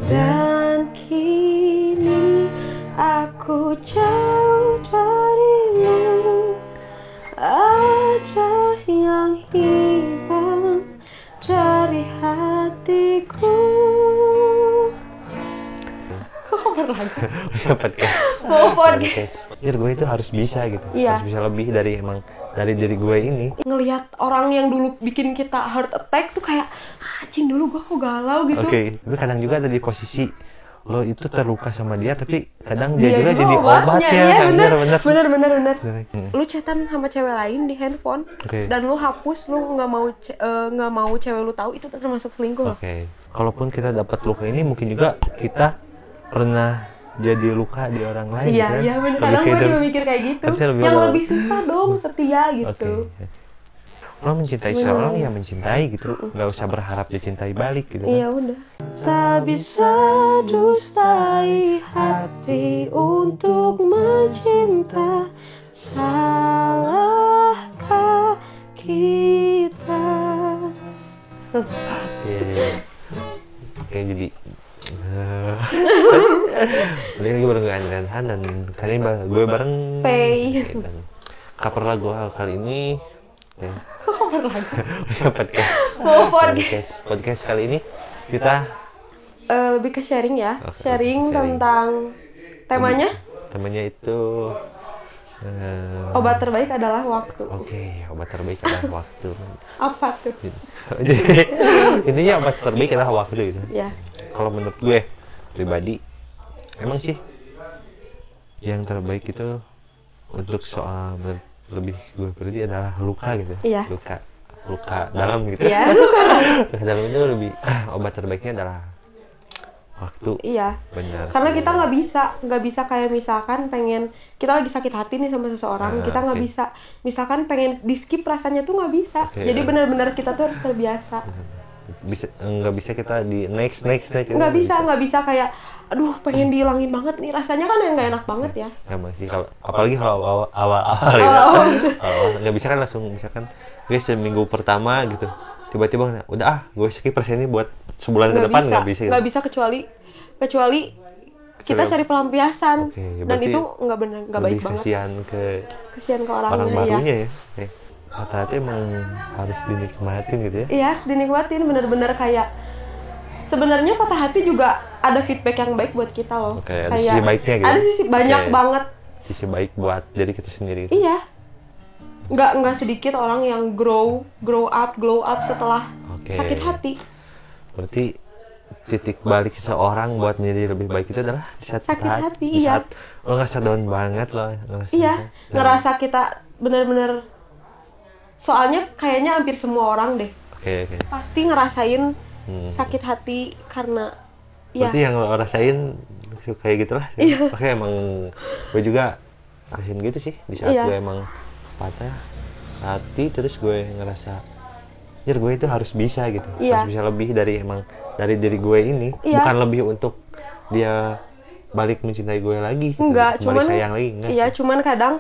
Dan kini aku jauh darimu, aja yang hilang dari hatiku. Podcast. Mau podcast. Gue itu harus bisa gitu. Iya. Harus bisa lebih dari diri gue ini. Ngelihat orang yang dulu bikin kita heart attack tuh kayak anjing dulu gue kok galau gitu. Oke. Tapi kadang juga ada di posisi lo itu terluka sama dia, tapi kadang dia juga jadi obatnya. Iya, bener. Hmm. Lu chatan sama cewek lain di handphone, dan lu hapus, lu nggak mau cewek lu tahu, itu termasuk selingkuh. Oke. Kalaupun kita dapat luka ini, mungkin juga kita pernah jadi luka di orang lain. Iya bener. Kadang gue juga mikir kayak gitu. Yang lebih susah dong setia gitu. Lo mencintai seorang ya mencintai gitu, nggak usah berharap dicintai balik gitu kan. Iya udah. Tak bisa dustai hati untuk mencinta, salahkah kita? Oke, jadi tadi lagi bareng gue Andrian dan kali ini gue bareng Pei. Dan cover lagu kali ini podcast kali ini kita lebih ke sharing ya. Sharing tentang temanya itu obat terbaik adalah waktu. Oke, obat terbaik adalah waktu. Apa tuh? Intinya obat terbaik adalah waktu gitu. Ya. Kalau menurut gue pribadi, emang sih yang terbaik itu untuk soal lebih gue pribadi adalah luka gitu. Iya. Luka dalam gitu. Iya. Luka dalam itu lebih obat terbaiknya adalah waktu. Iya. Benar. Karena kita nggak bisa kayak misalkan pengen kita lagi sakit hati nih sama seseorang, kita nggak bisa misalkan pengen di skip rasanya tuh nggak bisa. Jadi benar-benar kita tuh harus terbiasa. Nggak bisa kita di next nggak bisa kayak aduh pengen dihilangin banget nih rasanya kan yang nggak enak banget ya. Emang sih apalagi kalau awal gitu. Nggak bisa kan langsung misalkan gue seminggu pertama gitu tiba-tiba udah gue skip ini buat sebulan ke depan nggak bisa. Nggak bisa kecuali kita cari pelampiasan. Dan itu nggak baik banget. Kasihan ke orang barunya ya. Hati-hati emang harus dinikmatin gitu ya. Iya, dinikmatin bener-bener kayak sebenarnya patah hati juga ada feedback yang baik buat kita loh. Ada sisi baiknya gitu. Ada sisi banyak banget. Sisi baik buat diri kita sendiri. Iya. Nggak sedikit orang yang glow up setelah sakit hati. Berarti titik balik seseorang buat menjadi lebih baik itu adalah saat sakit hati. Di saat lo ngerasa down banget lo. Ngerasa kita bener-bener. Soalnya kayaknya hampir semua orang deh. Pasti ngerasain sakit hati karena berarti yang lo rasain kayak gitu lah. Oke, emang gue juga rasain gitu sih di saat gue emang patah hati, terus gue ngerasa gue itu harus bisa gitu. Harus bisa lebih dari diri gue ini. Bukan lebih untuk dia balik mencintai gue lagi gitu. Kembali sayang lagi. Enggak sih. Cuman kadang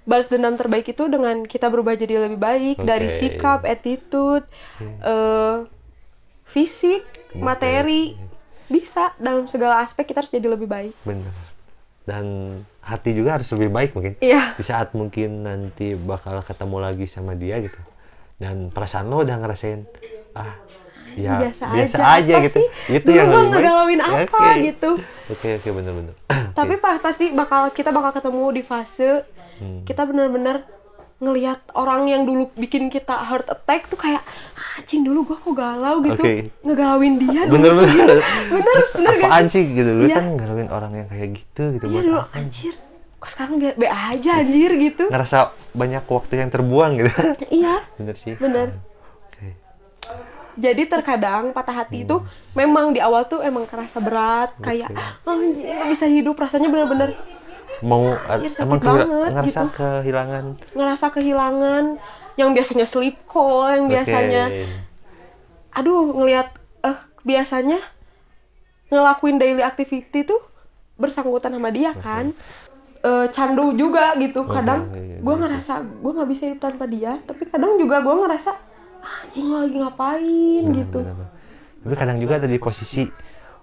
balas dendam terbaik itu dengan kita berubah jadi lebih baik. Dari sikap, attitude, fisik, materi. Bisa, dalam segala aspek kita harus jadi lebih baik. Benar. Dan hati juga harus lebih baik mungkin. Iya. Di saat mungkin nanti bakal ketemu lagi sama dia gitu. Dan perasaan lo udah ngerasain biasa aja gitu. Itu yang lebih ngegalauin apa gitu. Oke, benar. Tapi pasti kita bakal ketemu di fase kita benar-benar ngelihat orang yang dulu bikin kita heart attack tuh kayak anjing dulu gua kok galau gitu. Ngegalauin dia dulu. Bener apaan sih gitu. Lu kan ngegalauin orang yang kayak gitu buat dulu anjir. Kok sekarang be aja anjir gitu. Ngerasa banyak waktu yang terbuang gitu. Iya. Bener sih. Bener. Jadi terkadang patah hati itu memang di awal tuh emang kerasa berat, kayak anjir gak bisa hidup, rasanya bener-bener mau emang ngerasa gitu. kehilangan yang biasanya sleep call, yang biasanya ngelihat biasanya ngelakuin daily activity tuh bersangkutan sama dia kan. Candu juga gitu. Kadang gue ngerasa gue nggak bisa hidup tanpa dia, tapi kadang juga gue ngerasa anjing lagi ngapain gitu. Tapi kadang juga ada di posisi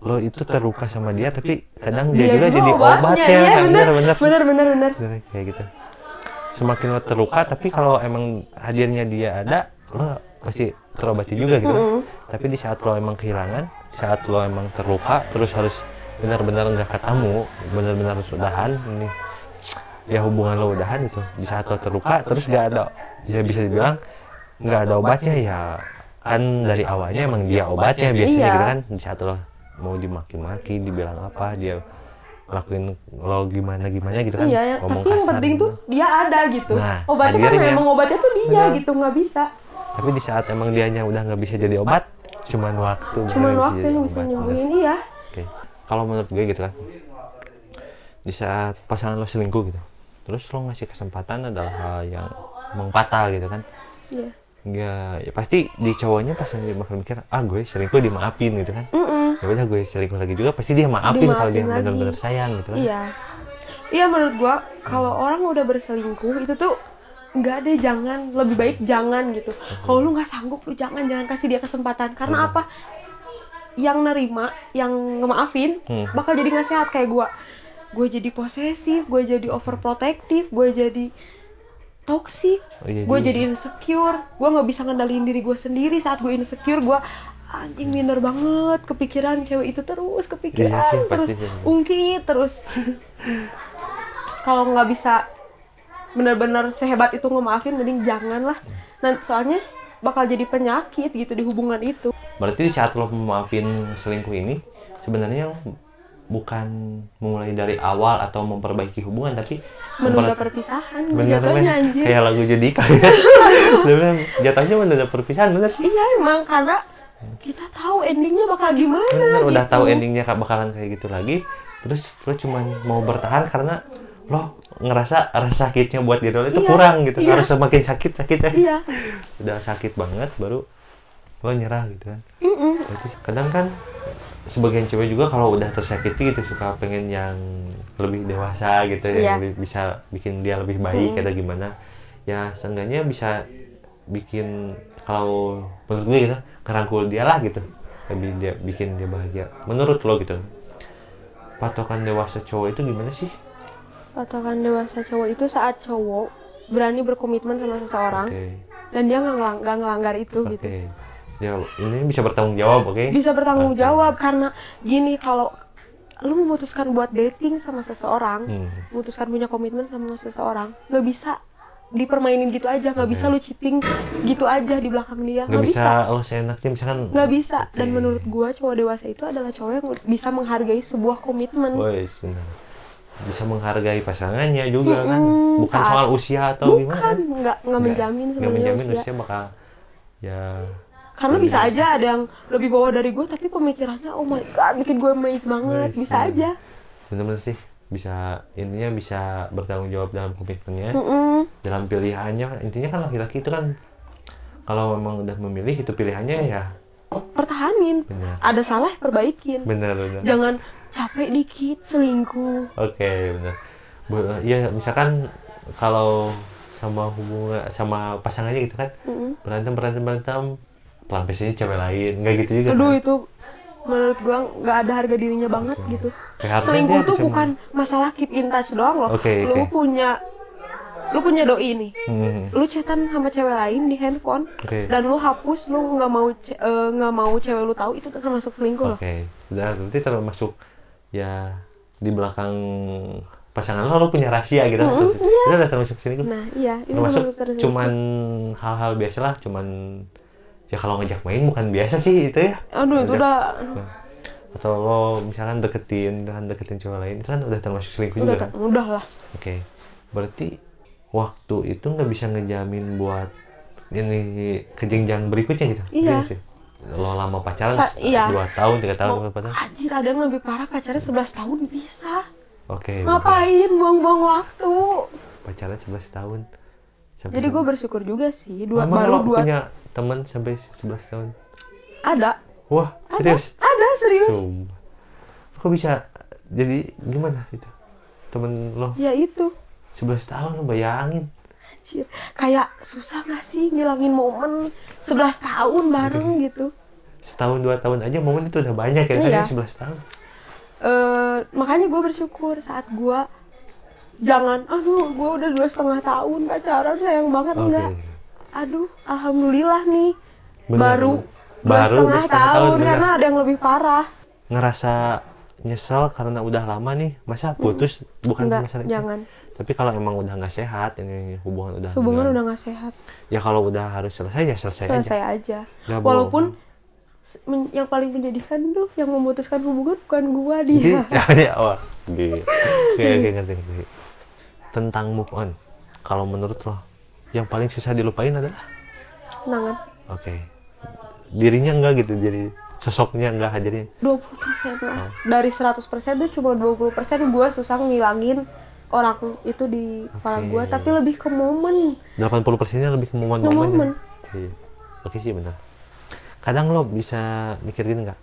lo itu terluka sama dia, tapi kadang dia juga itu jadi obatnya. Iya, bener. Kayak gitu. Semakin lo terluka, tapi kalau emang hadirnya dia ada, lo pasti terobati juga gitu. Tapi di saat lo emang kehilangan, saat lo emang terluka, terus harus benar-benar nggak ketemu, benar-benar harus udahan, ini ya hubungan lo udahan itu. Di saat lo terluka, terus nggak ada, ya bisa dibilang nggak ada obatnya, ya kan dari awalnya emang dia obatnya biasanya gitu kan. Di saat lo mau dimaki-maki, dibilang apa, dia lakuin lo gimana gitu kan. Iya, ngomong tapi yang kasar penting gitu. tuh dia ada gitu. Nah, obatnya kan emang obatnya tuh dia gitu, nggak bisa. Tapi di saat emang dianya udah nggak bisa jadi obat, cuman waktu yang bisa nyembuhin dia. Oke. Kalau menurut gue gitu kan, di saat pasangan lo selingkuh gitu, terus lo ngasih kesempatan adalah hal yang fatal gitu kan. Iya. Ya pasti di cowoknya pasti dia bakal mikir, gue selingkuh dimaafin gitu kan. Ya udah gue selingkuh lagi juga, pasti dia maafin kalau dia benar-benar sayang gitu kan. Iya, menurut gua kalau orang udah berselingkuh itu tuh nggak deh, jangan, lebih baik jangan gitu. Kalau lu nggak sanggup, lu jangan kasih dia kesempatan. Karena apa? Yang nerima, yang ngemaafin bakal jadi nggak sehat kayak gua. Gue jadi posesif, gue jadi overprotective, gue jadi toxic, gue jadi insecure, gue nggak bisa ngendaliin diri gue sendiri. Saat gue insecure, gue anjing minder banget, kepikiran cewek itu terus, terus ungkit terus. Kalau nggak bisa benar-benar sehebat itu ngemaafin, mending jangan lah. Nah, soalnya bakal jadi penyakit gitu di hubungan itu. Berarti di saat lo memaafin selingkuh ini, sebenarnya bukan memulai dari awal atau memperbaiki hubungan, tapi menunda perpisahan. Jatuhnya anjir. Kayak lagu Judika ya. Jatuhnya menunda perpisahan, bener sih. Iya, emang karena kita tahu endingnya bakal gimana. Bener, gitu. Udah tahu endingnya bakalan kayak gitu lagi, terus lo cuman mau bertahan karena lo ngerasa rasa sakitnya buat diri lo itu kurang gitu. Harus semakin sakit ya. Udah sakit banget baru lo nyerah gitu kan. Jadi kadang kan sebagian cewek juga kalau udah tersakiti gitu suka pengen yang lebih dewasa gitu, yang bisa bikin dia lebih baik atau gimana. Ya seenggaknya bisa bikin, kalau menurut gue gitu, ngerangkul dia lah gitu, lebih dia bikin dia bahagia. Menurut lo gitu, patokan dewasa cowok itu gimana sih? Patokan dewasa cowok itu saat cowok berani berkomitmen sama seseorang dan dia nggak ngelanggar itu gitu. Ya ini bisa bertanggung jawab, Bisa bertanggung jawab, karena gini, kalau lu memutuskan buat dating sama seseorang, memutuskan punya komitmen sama seseorang, nggak bisa dipermainin gitu aja, nggak bisa lu cheating gitu aja di belakang dia, nggak bisa lo seenaknya misalkan, nggak bisa. Dan menurut gua cowok dewasa itu adalah cowok yang bisa menghargai sebuah komitmen. Benar. Bisa menghargai pasangannya juga kan, bukan soal usia atau gimana. Nggak menjamin sebenarnya usia bakal ya. Karena bisa aja ada yang lebih bawah dari gue, tapi pemikirannya oh my god bikin gue amazed banget. Bisa aja. Bener-bener sih, bisa ininya bisa bertanggung jawab dalam komitmennya, dalam pilihannya. Intinya kan laki-laki itu kan kalau memang udah memilih itu pilihannya ya pertahanin. Ada salah perbaikin. Bener. Jangan capek dikit selingkuh. Oke, bener. Ya misalkan kalau sama hubungan sama pasangannya gitu kan, berantem pelampiasannya cewek lain, nggak gitu juga. Aduh, itu menurut gua nggak ada harga dirinya banget gitu. Selingkuh tuh bukan masalah keep in touch doang loh. Lu punya doi nih, lu chatan sama cewek lain di handphone, dan lu hapus, lu nggak mau cewek lu tahu, itu termasuk selingkuh loh. Udah berarti termasuk ya di belakang pasangan lo punya rahasia gitu. Itu udah termasuk selingkuh. Nah iya, itu termasuk cuman hal-hal biasa lah, cuman ya kalau ngajak main bukan biasa sih itu ya. Aduh, itu udah. Atau lo misalkan deketin cewek lain, itu kan udah termasuk selingkuh juga kan? Udah lah. Berarti waktu itu nggak bisa ngejamin buat ini ke jenjang berikutnya gitu. Iya. Lo lama pacaran 2 tahun, 3 tahun pacaran. Anjir, ada yang lebih parah, pacarnya 11 tahun bisa. Ngapain buang-buang waktu? Pacaran 11 tahun. Jadi gue bersyukur juga sih, baru 2 punya teman sampai 11 tahun. Ada. Wah, serius? Ada, serius. Sumpah. Kok bisa jadi gimana itu? Temen lo? Ya itu. 11 tahun lo bayangin. Anjir, kayak susah gak sih ngilangin momen 11 tahun bareng gitu? setahun 2 tahun aja momen itu udah banyak ya, Iya. kan 11 tahun. Makanya gue bersyukur saat gue jangan, aduh gue udah 2,5 tahun pacaran sayang banget, Oke. enggak. Aduh, alhamdulillah nih. Bener, baru bener. 2,5 tahun bener. karena ada yang lebih parah. Ngerasa nyesel karena udah lama nih, masa putus bukan Enggak, masalah itu. jangan. Tapi kalau emang udah nggak sehat, ini hubungan udah Udah nggak sehat. ya kalau udah harus selesai ya selesai aja. Selesai aja. Nggak Walaupun yang paling menyedihkan tuh yang memutuskan hubungan bukan gua, dia. Ya, oh, gitu. Oke, ngerti. Tentang move on, kalau menurut lo yang paling susah dilupain adalah Kenangan. Oke. Dirinya enggak gitu, jadi sosoknya enggak, jadi 20% lah. Dari 100% tuh cuma 20% gua susah ngilangin orang itu di kepala gua, tapi lebih ke momen. 80%-nya lebih ke momen-momennya. Momen. Oke sih benar. Kadang lo bisa mikir gini nggak?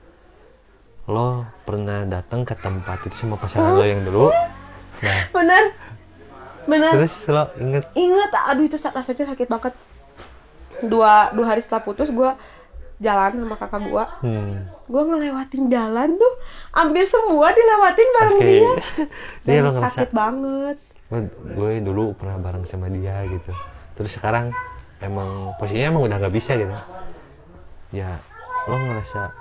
Lo pernah datang ke tempat itu sama pasangan lo yang dulu. Nah, Bener. terus lo Ingat, aduh itu rasanya sakit banget. Dua hari setelah putus gue jalan sama kakak gue. Gue ngelewatin jalan tuh hampir semua dilewatin bareng dia. Dia lo Dan ngerasa sakit banget. gue dulu pernah bareng sama dia gitu. Terus sekarang emang posisinya emang udah nggak bisa gitu. Ya lo ngerasa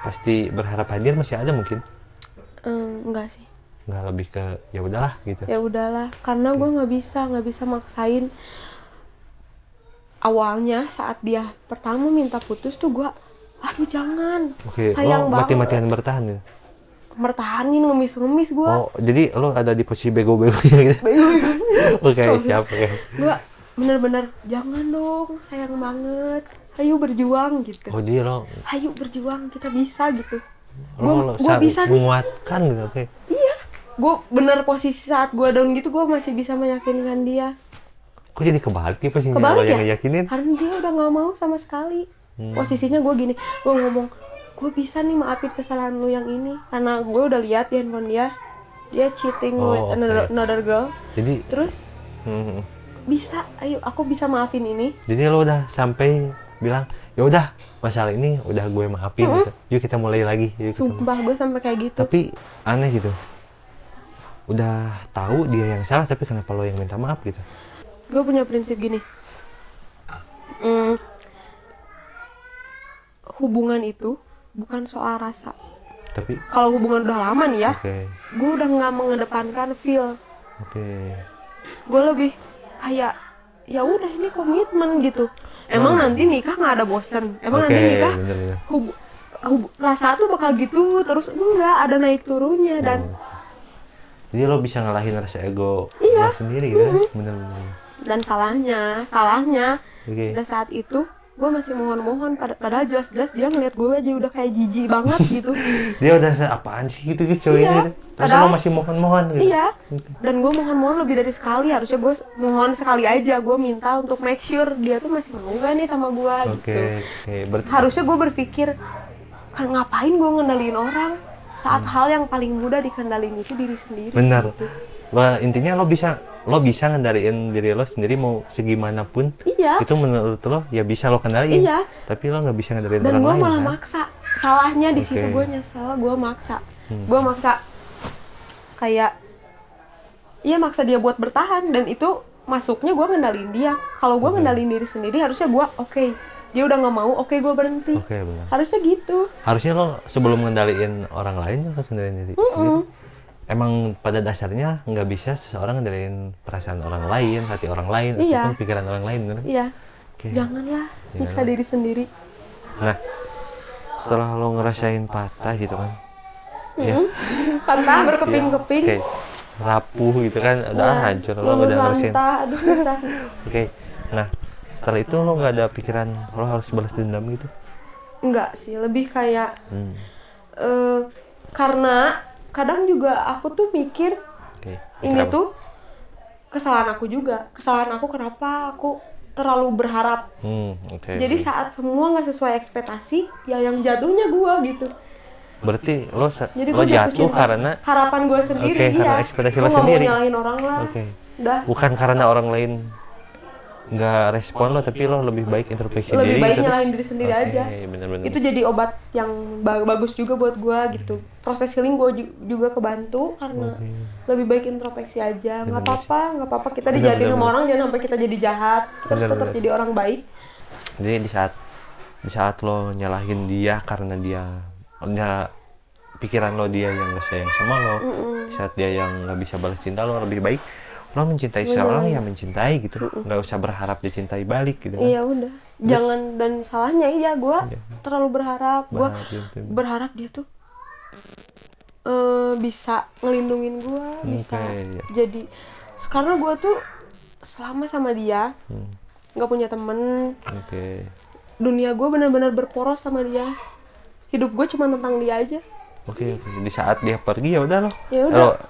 pasti berharap hadir masih ada mungkin? Enggak sih. Nggak, lebih ke ya udahlah gitu. Ya udahlah, karena gue nggak bisa maksain. Awalnya saat dia pertama minta putus tuh gue, aduh jangan, Oke, sayang lo banget. mati-matian bertahan ya? Mertahanin, ngemis gue. Oh, jadi lo ada di posisi bego-begonya gitu? Oke, siap. Oke. Gue bener-bener jangan dong, sayang banget, ayo berjuang gitu. Oh, dia lo Ayo berjuang, kita bisa gitu. lo Gue bisa nih. menguatkan gitu. Oke. Iya, gue bener posisi saat gue down gitu, gue masih bisa meyakinkan dia. Kok jadi kebalik ya posisinya lo Kebalik yang ya? ngeyakinin? Karena dia udah nggak mau sama sekali. Posisinya gue gini, gue ngomong, gue bisa nih maafin kesalahan lu yang ini, karena gue udah lihat di handphone dia cheating with another girl. Jadi Terus bisa, ayo aku bisa maafin ini. jadi lo udah sampai bilang, ya udah masalah ini udah gue maafin gitu. Yuk kita mulai lagi. Sumpah gue sampai kayak gitu. Tapi aneh gitu. Udah tahu dia yang salah, tapi kenapa lo yang minta maaf gitu? Gue punya prinsip gini, hubungan itu bukan soal rasa. Tapi Kalau hubungan udah lama nih ya, oke. gue udah nggak mengedepankan feel. Oke. Gue lebih kayak ya udah ini komitmen gitu. Emang nanti nikah nggak ada bosen. Emang nanti nikah bener. rasa tuh bakal gitu terus, enggak, ada naik turunnya. Dan Jadi lo bisa ngalahin rasa ego lo sendiri gitu kan? Bener-bener. dan salahnya Oke. pada saat itu gue masih mohon padahal jelas-jelas dia ngeliat gue aja udah kayak jijik banget gitu. Dia udah apaan sih gitu cowok Iya, ini? Terus padahal- lo masih mohon-mohon gitu? Iya, dan gue mohon lebih dari sekali. Harusnya gue mohon sekali aja, gue minta untuk make sure dia tuh masih mau gak nih sama gue gitu. Oke. Harusnya gue berpikir, kan ngapain gue ngendaliin orang saat hal yang paling mudah dikendaliin itu diri sendiri. Benar. Gitu. Wah, intinya lo bisa ngendaliin diri lo sendiri mau segimanapun. Iya. Itu menurut lo ya bisa lo kendaliin. Iya. Tapi lo nggak bisa ngendaliin Dan orang gue lain malah kan? maksa. Salahnya di situ Oke. gue nyesel, gue maksa. Gue maksa kayak, iya maksa dia buat bertahan, dan itu masuknya gue ngendaliin dia. Kalau gue ngendaliin diri sendiri, harusnya gue oke, dia udah nggak mau, oke gue berhenti. Oke, benar. Harusnya gitu. Harusnya lo sebelum ngendaliin orang lain lo harus ngendaliin diri sendiri. Emang pada dasarnya nggak bisa seseorang ngendaliin perasaan orang lain, hati orang lain, Iya. ataupun pikiran orang lain, bener? Iya. Oke. Janganlah nyiksa diri sendiri. Nah, setelah lo ngerasain patah gitu kan, ya, Patah berkeping-keping. oke, rapuh gitu kan, udah hancur, lo Lulus udah ngerasain. lantah, aduh susah. Oke, nah setelah itu lo nggak ada pikiran lo harus balas dendam gitu? Enggak sih, lebih kayak karena kadang juga aku tuh mikir Oke. ini Kenapa? tuh kesalahan aku juga. Kesalahan aku kenapa aku terlalu berharap. Oke. Jadi saat semua nggak sesuai ekspektasi, ya yang jatuhnya gua gitu. Berarti lo Jadi lo gua jatuh cinta. karena Harapan gue sendiri, Oke, karena ekspektasi lo Gua nggak sendiri. mau nyalahin orang lah. Oke. Udah. bukan karena orang lain nggak respon lo, tapi lo lebih baik introspeksi lebih diri. baik terus nyalahin diri sendiri aja. Bener-bener. Itu jadi obat yang bagus juga buat gue gitu. Proses healing gue juga kebantu karena lebih baik introspeksi aja. Nggak apa-apa kita dijahatin sama orang, jangan sampai kita jadi jahat, terus tetap jadi orang baik. Jadi di saat lo nyalahin dia karena dia pikiran lo dia yang nggak sayang sama lo, di saat dia yang nggak bisa balas cinta lo, lebih baik lo mencintai seorang yang mencintai gitu, nggak usah berharap dicintai balik gitu kan. Iya udah, jangan. Dan salahnya gue terlalu berharap, gue berharap dia tuh bisa ngelindungin gue, bisa jadi, karena gue tuh selama sama dia nggak punya temen, dunia gue benar-benar berporos sama dia, hidup gue cuma tentang dia aja. Di saat dia pergi ya udah lo,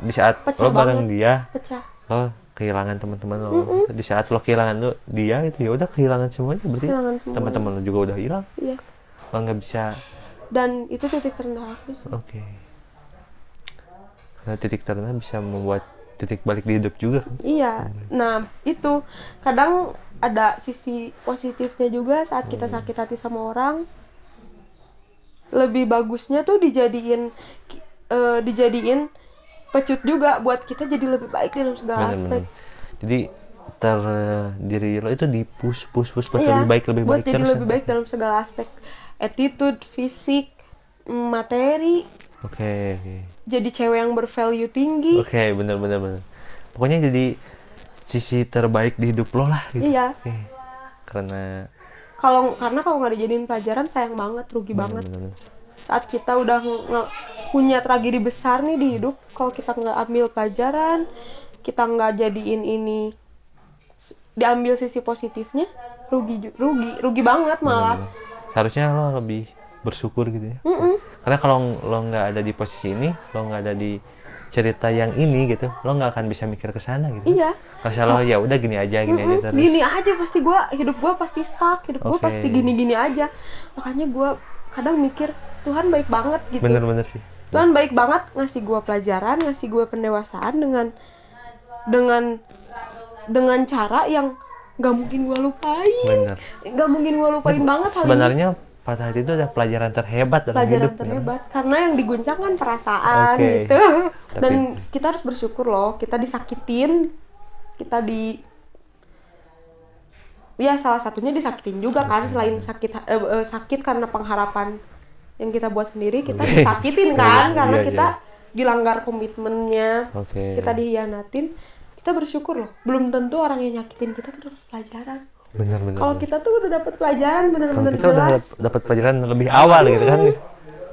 di saat pecah lo bareng banget. dia, pecah. Lo kehilangan teman-teman lo. Di saat lo kehilangan lo dia itu ya udah kehilangan semuanya, berarti teman-teman lo juga udah hilang. Iya. Lo nggak bisa. Dan itu titik terendah aku sih. Karena titik terendah bisa membuat titik balik di hidup juga. Iya. Nah itu kadang ada sisi positifnya juga saat kita sakit hati sama orang. Lebih bagusnya tuh dijadiin pecut juga buat kita jadi lebih baik dalam segala aspek. Jadi diri lo itu di-push buat lebih baik buat jadi lebih baik dalam segala aspek, attitude, fisik, materi. Jadi cewek yang bervalue tinggi. Bener. Pokoknya jadi sisi terbaik di hidup lo lah gitu. Iya. Karena kalau nggak dijadiin pelajaran sayang banget, rugi banget. Saat kita udah punya tragedi besar nih di hidup, kalau kita nggak ambil pelajaran, kita nggak jadiin ini diambil sisi positifnya, rugi banget malah. Harusnya lo lebih bersyukur gitu ya. Karena kalau lo nggak ada di posisi ini, lo nggak ada di cerita yang ini gitu, lo nggak akan bisa mikir ke sana gitu. Iya. Rasa lo ya udah gini aja terus. Gini aja pasti hidup gue pasti stuck, hidup gue pasti gini aja. Makanya gue kadang mikir Tuhan baik banget gitu. Bener sih. Tuhan baik banget ngasih gue pelajaran, ngasih gue pendewasaan dengan cara yang nggak mungkin gue lupain. Nggak mungkin gue lupain banget. Sebenarnya patah hati itu adalah pelajaran terhebat dalam hidup. Karena yang diguncang kan perasaan gitu. Dan kita harus bersyukur loh, kita disakitin, salah satunya disakitin juga kan, selain sakit karena pengharapan yang kita buat sendiri, kita disakitin kan karena kita dilanggar komitmennya, kita dihianatin. Kita bersyukur loh, belum tentu orang yang nyakitin kita tuh dapat pelajaran. Benar. Kalau kita tuh udah dapat pelajaran benar-benar jelas. Kalau kita udah dapat pelajaran lebih awal gitu kan,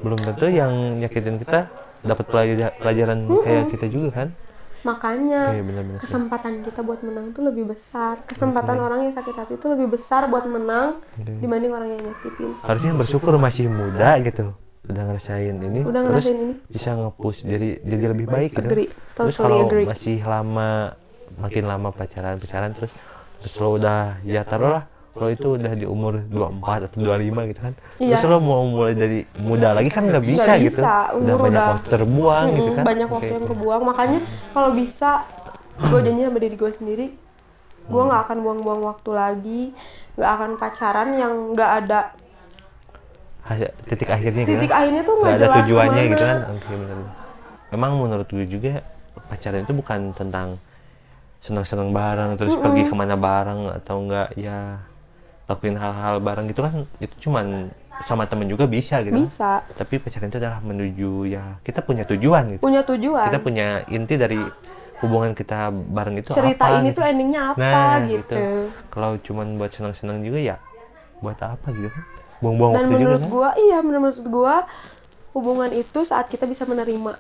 belum tentu yang nyakitin kita dapat pelajaran kayak kita juga kan. Makanya kesempatan kita buat menang tuh lebih besar. Kesempatan orang yang sakit hati itu lebih besar buat menang dibanding orang yang nyakitin. Harusnya bersyukur masih muda gitu, udah ngerasain ini, bisa nge-push jadi lebih baik gitu. Terus kalau masih makin lama pacaran terus lo udah taruhlah lo itu udah di umur 24 atau 25 gitu kan. Terus lo mau mulai dari muda lagi kan nggak bisa gitu. Udah banyak waktu terbuang gitu kan. Banyak waktu yang terbuang. Makanya kalau bisa gue janji sama diri gue sendiri, gue nggak akan buang-buang waktu lagi, nggak akan pacaran yang nggak ada titik akhirnya gitu. Titik akhirnya tuh nggak ada jelas tujuannya mana. gitu kan. Bener. Memang menurut gue juga pacaran itu bukan tentang senang-senang bareng terus pergi kemana bareng atau enggak ya lakuin hal-hal bareng gitu kan, itu cuman sama temen juga bisa gitu. Bisa. Tapi pacaran itu adalah menuju ya kita punya tujuan gitu. Punya tujuan. Kita punya inti dari hubungan kita bareng itu cerita apa. Ini gitu. tuh endingnya apa nah, gitu. Kalau cuman buat senang-senang juga ya buat apa gitu kan. Buang-buang waktu juga kan. Dan menurut gua hubungan itu saat kita bisa menerima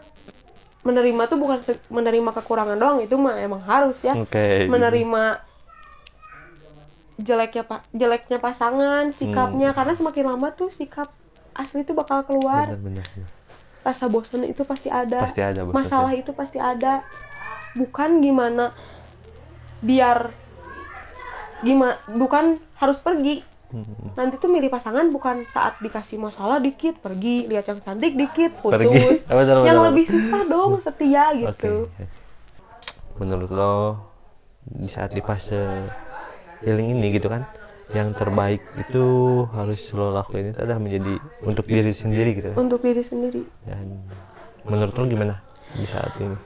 tuh bukan menerima kekurangan doang, itu mah emang harus ya. Menerima jeleknya pasangan, sikapnya, karena semakin lama tuh sikap asli tuh bakal keluar. Bener. Rasa bosan itu pasti ada. Bosan. Masalah itu pasti ada. Bukan bukan harus pergi. Nanti tuh milih pasangan bukan saat dikasih masalah dikit pergi, lihat yang cantik dikit putus. Yang lebih susah dong setia gitu. Menurut lo di saat di fase healing ini gitu kan, yang terbaik itu harus lo lakuin itu adalah menjadi untuk diri sendiri gitu kan. Untuk diri sendiri. Dan menurut lo gimana di saat ini?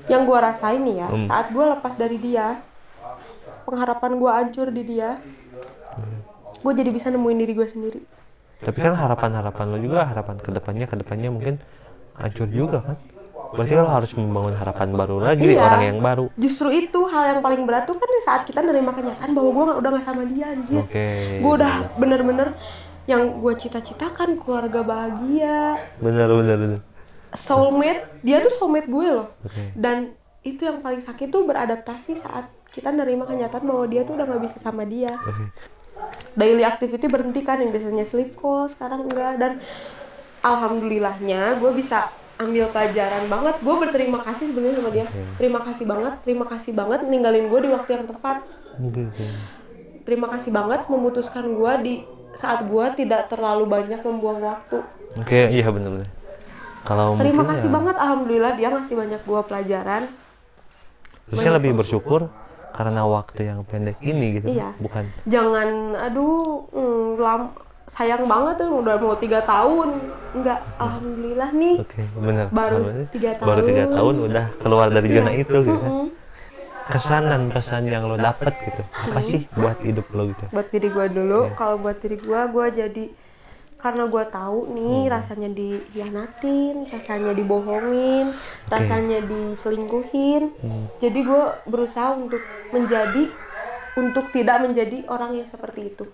Yang gue rasain nih ya, saat gue lepas dari dia, pengharapan gue hancur di dia, gue jadi bisa nemuin diri gue sendiri. Tapi kan harapan lo juga, harapan kedepannya mungkin hancur juga kan. Berarti lo harus membangun harapan baru lagi, orang yang baru. Justru itu hal yang paling berat tuh kan saat kita nerima kenyataan bahwa gue udah gak sama dia, anjir. Gue udah bener-bener yang gue cita-citakan, keluarga bahagia. Bener. Soulmate, dia tuh soulmate gue loh. Dan itu yang paling sakit tuh beradaptasi saat kita nerima kenyataan bahwa dia tuh udah gak bisa sama dia. Daily activity berhenti kan, yang biasanya sleep call, sekarang enggak. Dan alhamdulillahnya gue bisa ambil pelajaran banget. Gue berterima kasih sebenarnya sama dia. Terima kasih banget ninggalin gue di waktu yang tepat. Terima kasih banget memutuskan gue di saat gue tidak terlalu banyak membuang waktu. Iya benar. Kalau terima kasih banget, alhamdulillah dia ngasih banyak gue pelajaran. Terusnya lebih bersyukur karena waktu yang pendek ini gitu. Iya. Bukan. Jangan sayang banget tuh udah mau 3 tahun. Enggak, alhamdulillah nih. Benar. Baru 3 tahun. Baru 3 tahun udah keluar dari zona itu gitu kan. Kesan dan pesan yang lo dapet gitu. Apa sih buat hidup lo gitu? Buat diri gue dulu. Kalau buat diri gue jadi karena gue tahu nih rasanya dihianatin, rasanya dibohongin, rasanya diselingkuhin. Jadi gue berusaha untuk tidak menjadi orang yang seperti itu.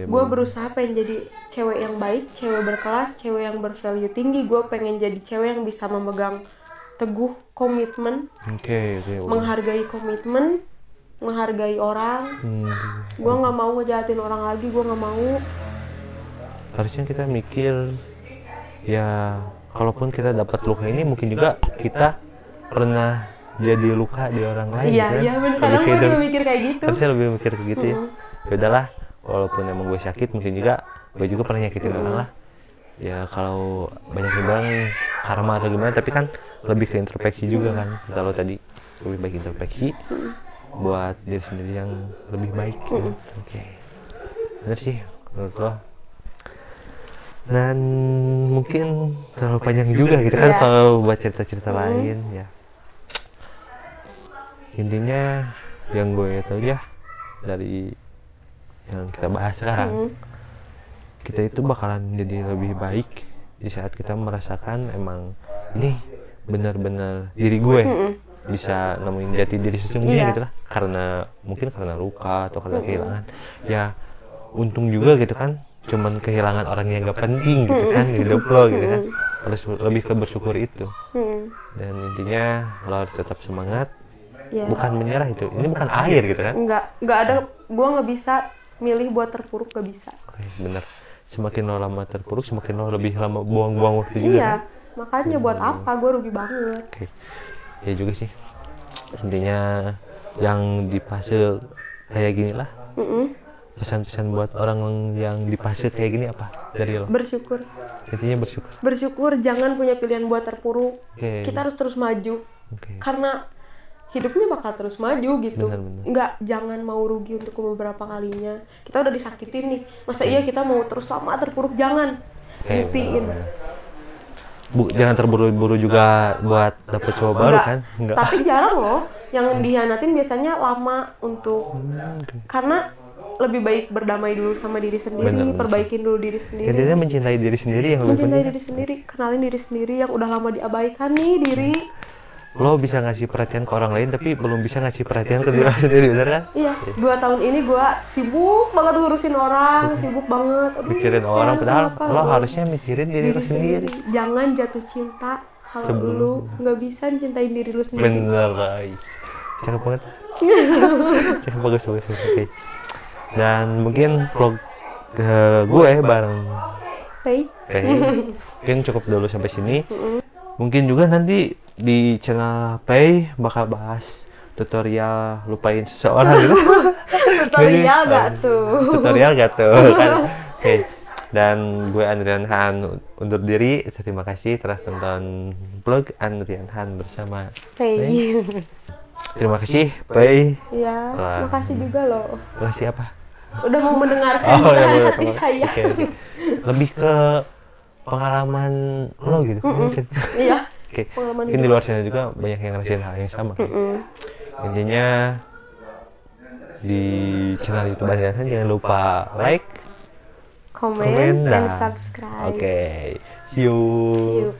Gue berusaha pengen jadi cewek yang baik, cewek berkelas, cewek yang bervalue tinggi. Gue pengen jadi cewek yang bisa memegang teguh komitmen, menghargai komitmen, menghargai orang. Gue nggak mau ngejahatin orang lagi, gue nggak mau. Harusnya kita mikir ya, kalaupun kita dapat luka ini mungkin juga kita pernah jadi luka di orang lain. Iya benar. Kadang gue juga mikir kayak gitu. Harusnya lebih mikir kayak gitu ya. Ya udahlah, walaupun emang gue sakit, mungkin juga gue juga pernah nyakitin orang lah. Ya kalau banyak yang bilang karma atau gimana, tapi kan lebih ke introspeksi juga kan. Kalau tadi lebih baik introspeksi buat diri sendiri yang lebih baik. Benar sih menurut lo. Dan mungkin terlalu panjang juga gitu kan kalau buat cerita-cerita lain ya. Intinya yang gue tahu ya dari yang kita bahas sekarang, kita itu bakalan jadi lebih baik di saat kita merasakan emang ini benar-benar diri gue bisa nemuin jati diri sesungguhnya gitu lah. Karena mungkin karena luka atau karena kehilangan ya, untung juga gitu kan, cuman kehilangan orang yang gak penting gitu kan di hidup lo gitu kan. Harus lebih ke bersyukur itu. Dan intinya lo harus tetap semangat, bukan menyerah. Itu ini bukan akhir gitu kan. Nggak ada, gue nggak bisa milih buat terpuruk, gak bisa. Bener, semakin lo lama terpuruk semakin lo lebih lama buang-buang waktu juga kan? Makanya buat apa, gue rugi banget. Ya juga sih, intinya yang di fase kayak gini lah. Pesan-pesan buat orang yang di fase kayak gini apa dari lo? Bersyukur. Intinya bersyukur, jangan punya pilihan buat terpuruk. Kita harus terus maju. Karena hidupnya bakal terus maju gitu. Bener. Jangan mau rugi untuk beberapa kalinya. Kita udah disakitin nih, masa iya kita mau terus lama terpuruk? Jangan. Buktiin. Jangan terburu-buru juga buat dapet cowok baru kan? Enggak. Tapi jarang loh yang dihianatin, biasanya lama untuk karena lebih baik berdamai dulu sama diri sendiri, perbaikin dulu diri sendiri. Intinya mencintai diri sendiri yang lebih penting. Mencintai diri sendiri, kenalin diri sendiri yang udah lama diabaikan nih diri. Lo bisa ngasih perhatian ke orang lain tapi belum bisa ngasih perhatian ke diri sendiri, bener kan? Iya. 2 tahun ini gue sibuk banget ngurusin orang, sibuk banget. Mikirin orang, padahal lo harusnya mikirin diri lo sendiri. Jangan jatuh cinta kalau lo nggak bisa mencintai diri lo sendiri. Bener guys, cakep banget. Cakep, bagus. Oke. Dan mungkin vlog gue bareng mungkin cukup dulu sampai sini. Mungkin juga nanti di channel Pei bakal bahas tutorial lupain seseorang gitu. Tutorial gak tuh kan. Dan gue Andrian Han undur diri. Terima kasih telah tonton vlog Andrian Han bersama Pei. Terima kasih, Pai. Iya, makasih juga loh. Makasih apa? Udah mau mendengarkan curahan hati saya. Okay. Lebih ke pengalaman lo gitu. Iya. Oke. Mungkin di luar sana juga banyak yang ngerasain hal yang sama. Intinya di channel YouTube Bandiran jangan lupa like, comment, and subscribe. Oke. See you.